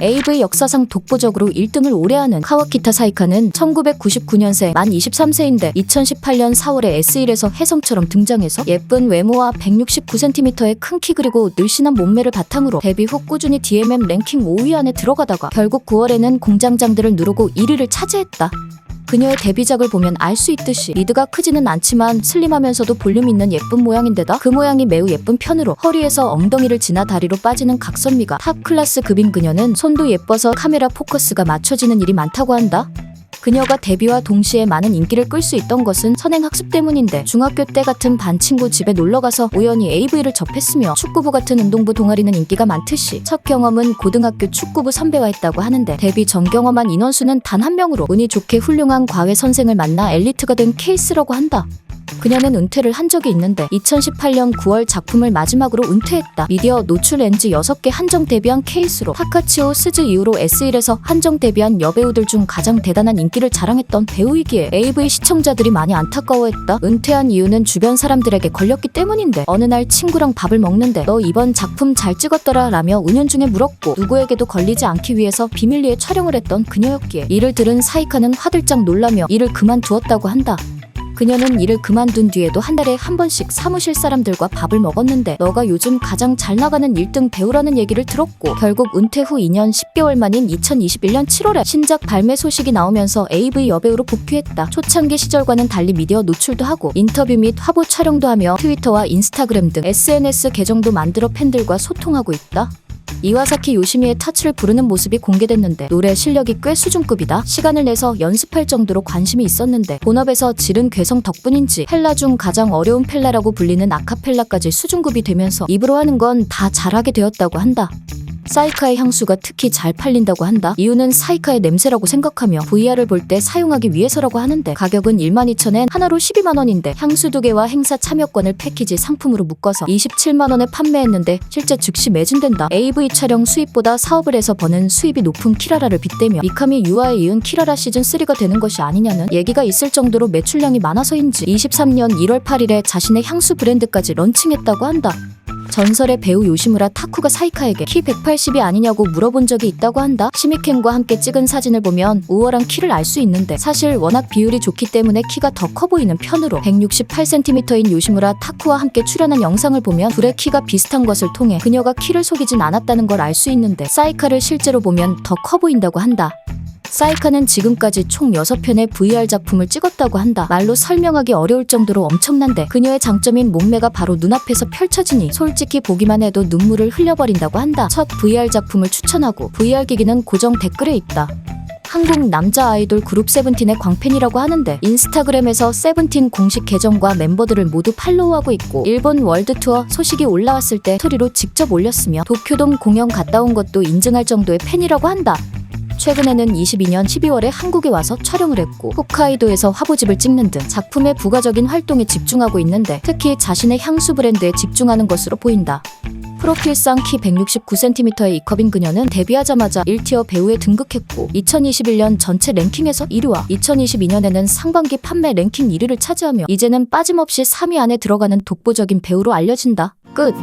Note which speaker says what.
Speaker 1: AV 역사상 독보적으로 1등을 오래 하는 카와키타 사이카는 1999년생 만 23세인데 2018년 4월에 S1에서 혜성처럼 등장해서 예쁜 외모와 169cm의 큰 키 그리고 늘씬한 몸매를 바탕으로 데뷔 후 꾸준히 DMM 랭킹 5위 안에 들어가다가 결국 9월에는 공장장들을 누르고 1위를 차지했다. 그녀의 데뷔작을 보면 알 수 있듯이 미드가 크지는 않지만 슬림하면서도 볼륨 있는 예쁜 모양인데다 그 모양이 매우 예쁜 편으로 허리에서 엉덩이를 지나 다리로 빠지는 각선미가 탑 클래스 급인 그녀는 손도 예뻐서 카메라 포커스가 맞춰지는 일이 많다고 한다. 그녀가 데뷔와 동시에 많은 인기를 끌 수 있던 것은 선행학습 때문인데 중학교 때 같은 반 친구 집에 놀러가서 우연히 AV를 접했으며 축구부 같은 운동부 동아리는 인기가 많듯이 첫 경험은 고등학교 축구부 선배와 했다고 하는데 데뷔 전 경험한 인원수는 단 한 명으로 운이 좋게 훌륭한 과외 선생을 만나 엘리트가 된 케이스라고 한다. 그녀는 은퇴를 한 적이 있는데 2018년 9월 작품을 마지막으로 은퇴했다. 미디어 노출 NG 6개 한정 데뷔한 케이스로 타카치오 스즈 이후로 S1에서 한정 데뷔한 여배우들 중 가장 대단한 인기를 자랑했던 배우이기에 AV 시청자들이 많이 안타까워했다. 은퇴한 이유는 주변 사람들에게 걸렸기 때문인데 어느 날 친구랑 밥을 먹는데 너 이번 작품 잘 찍었더라 라며 은연중에 물었고 누구에게도 걸리지 않기 위해서 비밀리에 촬영을 했던 그녀였기에 이를 들은 사이카는 화들짝 놀라며 일을 그만두었다고 한다. 그녀는 일을 그만둔 뒤에도 한 달에 한 번씩 사무실 사람들과 밥을 먹었는데 너가 요즘 가장 잘 나가는 1등 배우라는 얘기를 들었고 결국 은퇴 후 2년 10개월 만인 2021년 7월에 신작 발매 소식이 나오면서 AV 여배우로 복귀했다. 초창기 시절과는 달리 미디어 노출도 하고 인터뷰 및 화보 촬영도 하며 트위터와 인스타그램 등 SNS 계정도 만들어 팬들과 소통하고 있다. 이와사키 요시미의 타츠를 부르는 모습이 공개됐는데 노래 실력이 꽤 수준급이다. 시간을 내서 연습할 정도로 관심이 있었는데 본업에서 지른 괴성 덕분인지 펠라 중 가장 어려운 펠라라고 불리는 아카펠라까지 수준급이 되면서 입으로 하는 건 다 잘하게 되었다고 한다. 사이카의 향수가 특히 잘 팔린다고 한다. 이유는 사이카의 냄새라고 생각하며 VR을 볼 때 사용하기 위해서라고 하는데 가격은 12,000엔 하나로 12만원인데 향수 2개와 행사 참여권을 패키지 상품으로 묶어서 27만원에 판매했는데 실제 즉시 매진된다. AV 촬영 수입보다 사업을 해서 버는 수입이 높은 키라라를 빗대며 미카미 유아에 이은 키라라 시즌3가 되는 것이 아니냐는 얘기가 있을 정도로 매출량이 많아서인지 23년 1월 8일에 자신의 향수 브랜드까지 런칭했다고 한다. 전설의 배우 요시무라 타쿠가 사이카에게 키 180이 아니냐고 물어본 적이 있다고 한다. 시미켄과 함께 찍은 사진을 보면 우월한 키를 알 수 있는데 사실 워낙 비율이 좋기 때문에 키가 더 커 보이는 편으로 168cm인 요시무라 타쿠와 함께 출연한 영상을 보면 둘의 키가 비슷한 것을 통해 그녀가 키를 속이진 않았다는 걸 알 수 있는데 사이카를 실제로 보면 더 커 보인다고 한다. 사이카는 지금까지 총 6편의 VR 작품을 찍었다고 한다. 말로 설명하기 어려울 정도로 엄청난데 그녀의 장점인 몸매가 바로 눈앞에서 펼쳐지니 솔직히 보기만 해도 눈물을 흘려버린다고 한다. 첫 VR 작품을 추천하고 VR 기기는 고정 댓글에 있다. 한국 남자 아이돌 그룹 세븐틴의 광팬이라고 하는데 인스타그램에서 세븐틴 공식 계정과 멤버들을 모두 팔로우하고 있고 일본 월드투어 소식이 올라왔을 때 스토리로 직접 올렸으며 도쿄돔 공연 갔다 온 것도 인증할 정도의 팬이라고 한다. 최근에는 22년 12월에 한국에 와서 촬영을 했고 홋카이도에서 화보집을 찍는 등 작품의 부가적인 활동에 집중하고 있는데 특히 자신의 향수 브랜드에 집중하는 것으로 보인다. 프로필상 키 169cm의 E컵인 그녀는 데뷔하자마자 1티어 배우에 등극했고 2021년 전체 랭킹에서 1위와 2022년에는 상반기 판매 랭킹 1위를 차지하며 이제는 빠짐없이 3위 안에 들어가는 독보적인 배우로 알려진다. 끝.